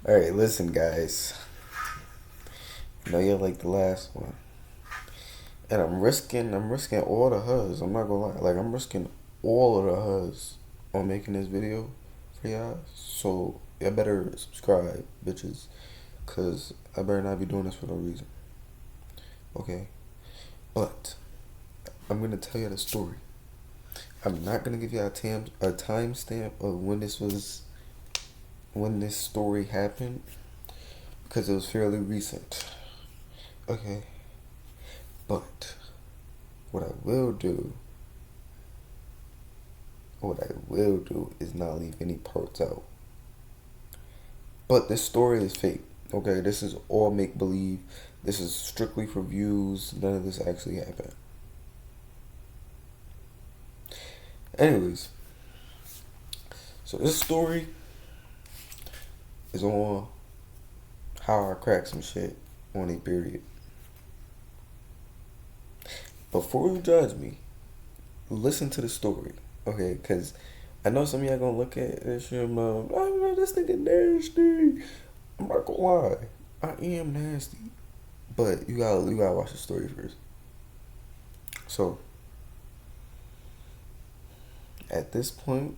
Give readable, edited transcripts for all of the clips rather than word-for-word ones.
Alright, listen, guys. I know you like the last one. And I'm risking all the huzz. I'm not gonna lie. Like, I'm risking all of the huzz on making this video for y'all. So, y'all better subscribe, bitches. Because I better not be doing this for no reason. Okay? But, I'm gonna tell you the story. I'm not gonna give you a timestamp of when this story happened. Because it was fairly recent. Okay? But, what I will do what I will do is not leave any parts out. But this story is fake. Okay, this is all make believe. This is strictly for views. None of this actually happened. Anyways, so this story is on how I cracked some shit on a period. Before you judge me, listen to the story, okay? Because I know some of y'all gonna look at this shit and oh, this nigga nasty. I'm not gonna lie, I am nasty, but you gotta watch the story first. So at this point,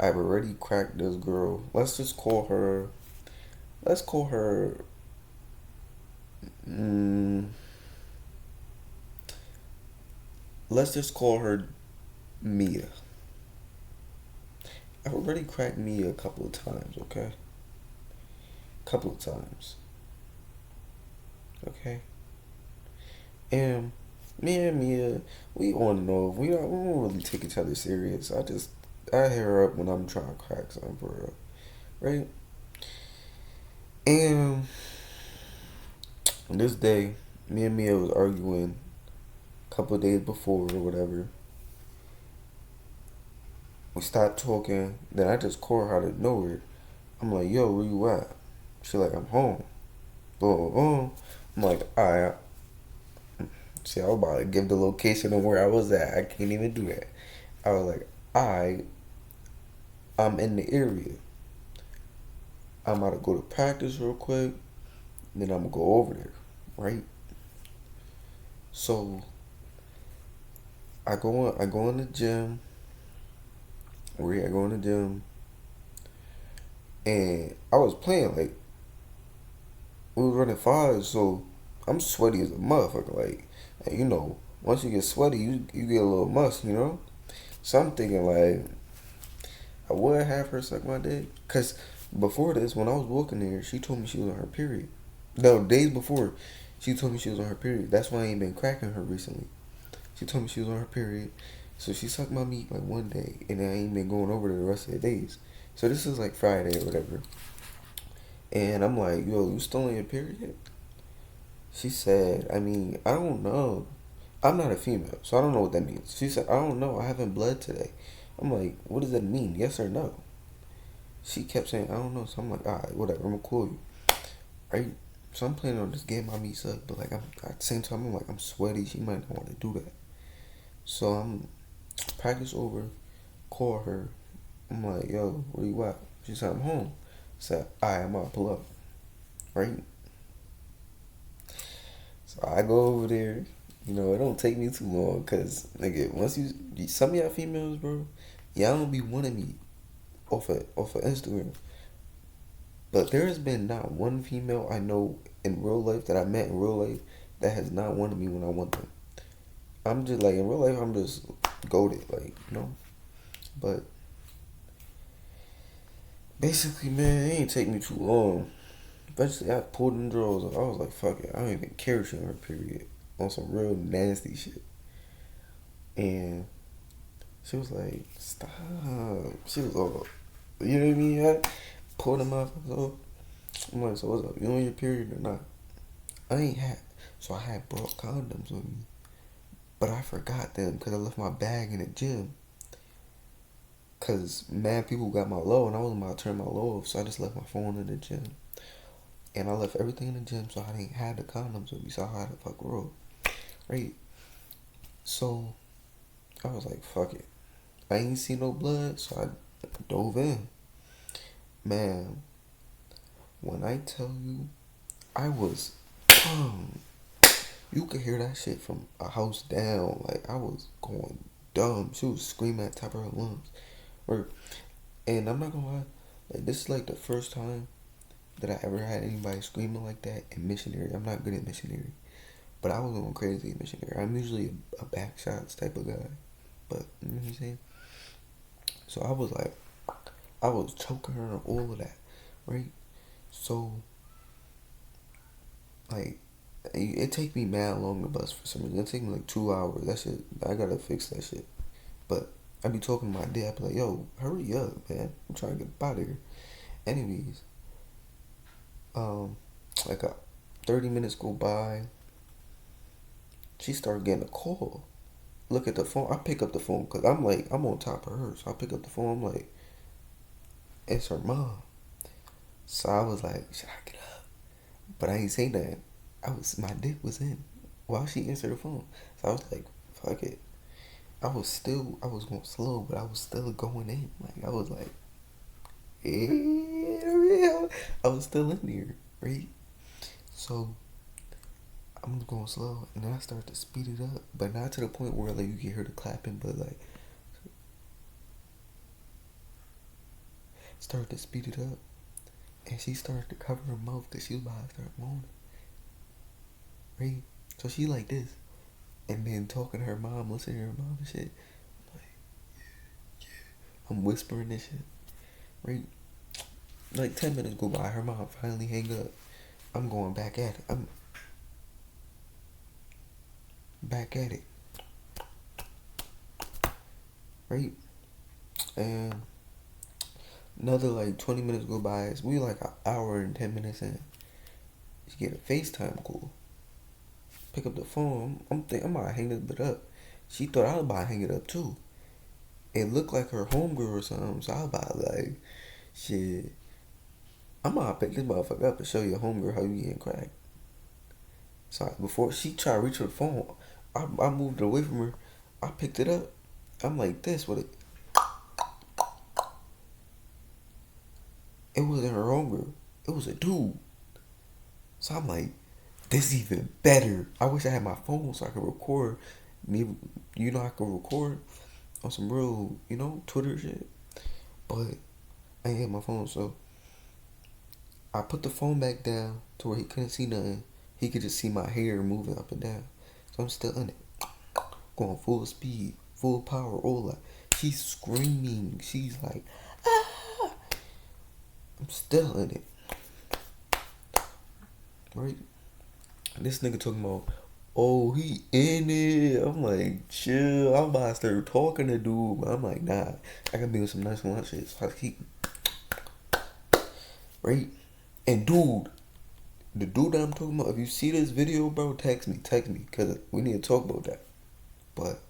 I've already cracked this girl. Let's just call her. Let's call her. Mm, let's just call her Mia. I've already cracked Mia a couple of times. Okay, couple of times. Okay, and me and Mia, we on and off. We don't really take each other serious. I hit her up when I'm trying to crack something for her, right? And on this day, me and Mia was arguing a couple of days before or whatever. We stopped talking. Then I just called her out of nowhere. I'm like, yo, where you at? She like, I'm home. Boom, boom, boom. I'm like, alright. See, I was about to give the location of where I was at. I can't even do that. I was like, alright, I'm in the area. I'm about to go to practice real quick. Then I'm gonna go over there, right? So I go in the gym. I go in the gym, and I was playing like we was running fives, so I'm sweaty as a motherfucker. Like, and once you get sweaty, you get a little musk. So I'm thinking like I would have her suck my dick, cause before this, when I was walking there, she told me she was on her period. No, days before, she told me she was on her period. That's why I ain't been cracking her recently. She told me she was on her period, so she sucked my meat like one day, and I ain't been going over there the rest of the days. So this is like Friday or whatever, and I'm like, yo, you still on your period? She said, I mean, I don't know. I'm not a female, so I don't know what that means. She said, I don't know. I haven't bled today. I'm like, what does that mean? Yes or no? She kept saying, I don't know. So I'm like, all right, whatever. I'm gonna call you. Right? So I'm planning on just getting my meat sucked, but like I'm at the same time, I'm like, I'm sweaty. She might not want to do that. So I'm practice over. Call her. I'm like, yo, where you at? She said, I'm home. I said, all right, I'm gonna pull up. Right? So I go over there. It don't take me too long, cause nigga, once some of y'all females, bro, y'all don't be wanting me off of Instagram. But there has been not one female I know in real life that I met in real life that has not wanted me when I want them. I'm just like in real life, I'm just goaded, like. But basically, man, it ain't take me too long. Eventually, I pulled in drawers. I was like, fuck it, I don't even care if she on her period on some real nasty shit. And she was like, stop. She was all, you know what I mean? I pulled them off. So I'm like, so what's up? You on your period or not? I ain't had, so I had brought condoms with me, but I forgot them because I left my bag in the gym. Cause mad people got my low and I wasn't about to turn my low off, so I just left my phone in the gym. And I left everything in the gym, so I didn't have the condoms with me, so I had to fuck roll. Right? So I was like, fuck it. I ain't see no blood, so I dove in. Man, When I tell you, I was, you could hear that shit from a house down. Like, I was going dumb. She was screaming at the top of her lungs. Or, and I'm not gonna lie, like, this is like the first time that I ever had anybody screaming like that in missionary. I'm not good at missionary, but I was going crazy in missionary. I'm usually a back shots type of guy, but you know what I'm saying? So I was like, I was choking her and all of that, right? So, like, it take me mad long to bus for some reason. It take me like 2 hours. That shit, I gotta fix that shit. But I be talking to my dad. I be like, yo, hurry up, man. I'm trying to get up out of here. Anyways, um, like 30 minutes go by. She started getting a call. Look at the phone. I pick up the phone because I'm like, I'm on top of her. So I pick up the phone. I'm like, it's her mom. So I was like, should I get up? But I ain't say that. My dick was in while she answered the phone. So I was like, fuck it. I was going slow, but I was still going in. Like, I was like, yeah, I was still in there, right? So I'm going slow, and then I start to speed it up, but not to the point where like you can hear the clapping, but like start to speed it up, and she started to cover her mouth because she was about to start moaning, right? So she like this, and then talking to her mom, listening to her mom and shit. I'm whispering this shit, right? Like 10 minutes go by, her mom finally hang up. I'm going back at it. I'm back at it, right? And another like 20 minutes go by. We like an hour and 10 minutes in. She get a FaceTime call. Pick up the phone. I'm thinking I'm about to hang this bit up. She thought I was about to hang it up too. It looked like her homegirl or something. So I was about to like, shit. I'm gonna pick this motherfucker up and show your homegirl how you getting cracked. So before she tried to reach her phone, I moved away from her. I picked it up. I'm like this with it. It wasn't her homegirl. It was a dude. So I'm like, this is even better. I wish I had my phone so I could record. Me, you know, I could record on some real, you know, Twitter shit. But I ain't had my phone, so I put the phone back down to where he couldn't see nothing. He could just see my hair moving up and down. So I'm still in it. Going full speed, full power, all that. She's screaming. She's like, ah! I'm still in it. Right? This nigga talking about, oh, he in it. I'm like, chill. I'm about to start talking to dude, but I'm like, nah. I gotta be with some nice lunch shit. So I keep, right? And dude, the dude that I'm talking about, if you see this video, bro, text me, because we need to talk about that. But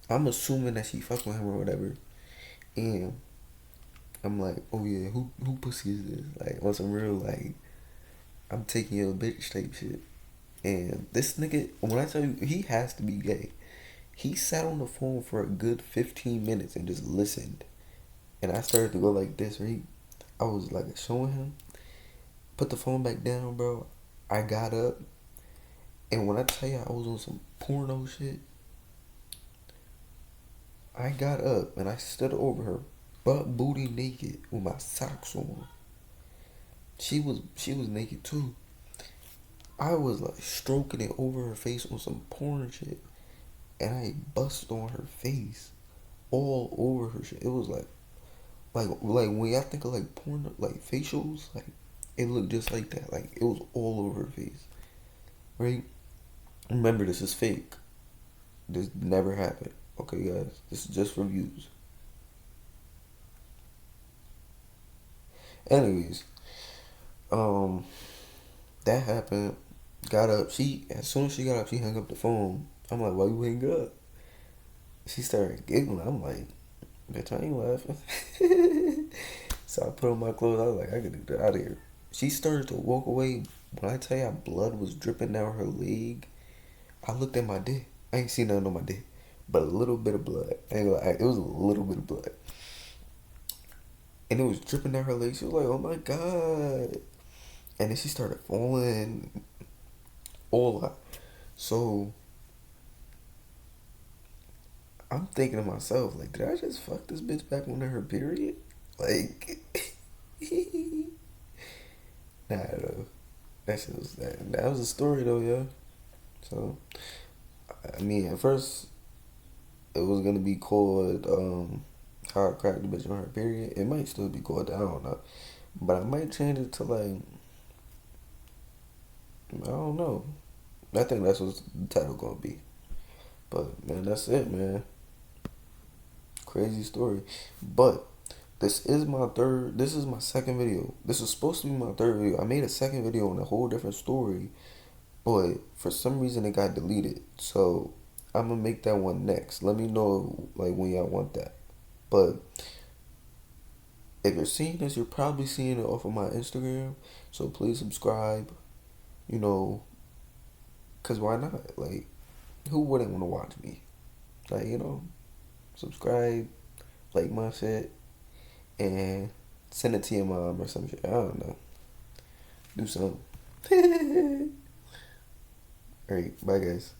I'm assuming that she fucking with him or whatever. And I'm like, oh yeah, who pussy is this? Like, on some real, like, I'm taking your bitch type shit. And this nigga, when I tell you, he has to be gay. He sat on the phone for a good 15 minutes and just listened. And I started to go like this, right? I was like showing him. Put the phone back down, bro. I got up. And when I tell you I was on some porno shit, I got up and I stood over her, butt booty naked with my socks on. She was naked too. I was like stroking it over her face on some porn shit. And I bust on her face. All over her shit. It was like when y'all think of like porn, like facials, like it looked just like that. Like it was all over her face. Right? Remember, this is fake. This never happened. Okay, guys? This is just for views. Anyways, that happened. Got up. As soon as she got up, she hung up the phone. I'm like, why you hang up? She started giggling. I'm like, bitch, I ain't laughing. So I put on my clothes. I was like, I gotta get out of here. She started to walk away. When I tell you blood was dripping down her leg, I looked at my dick. I ain't seen nothing on my dick, but a little bit of blood. It was a little bit of blood. And it was dripping down her leg. She was like, oh my God. And then she started falling all that. So I'm thinking to myself, like, did I just fuck this bitch back on her period? Like, nah, though. That shit was that was a story though, yeah. So I mean, at first it was gonna be called how I cracked the bitch on her period. It might still be called that, I don't know, but I might change it to like I don't know. I think that's what the title gonna be. But man, that's it, man. Crazy story. But this is my third. This is my second video. This was supposed to be my third video. I made a second video on a whole different story, but for some reason it got deleted. So I'm gonna make that one next. Let me know like when y'all want that. But if you're seeing this, you're probably seeing it off of my Instagram. So please subscribe. You know, cause why not? Like, who wouldn't want to watch me? Like, subscribe, like my shit, and send it to your mom or some shit. I don't know. Do something. Alright, bye guys.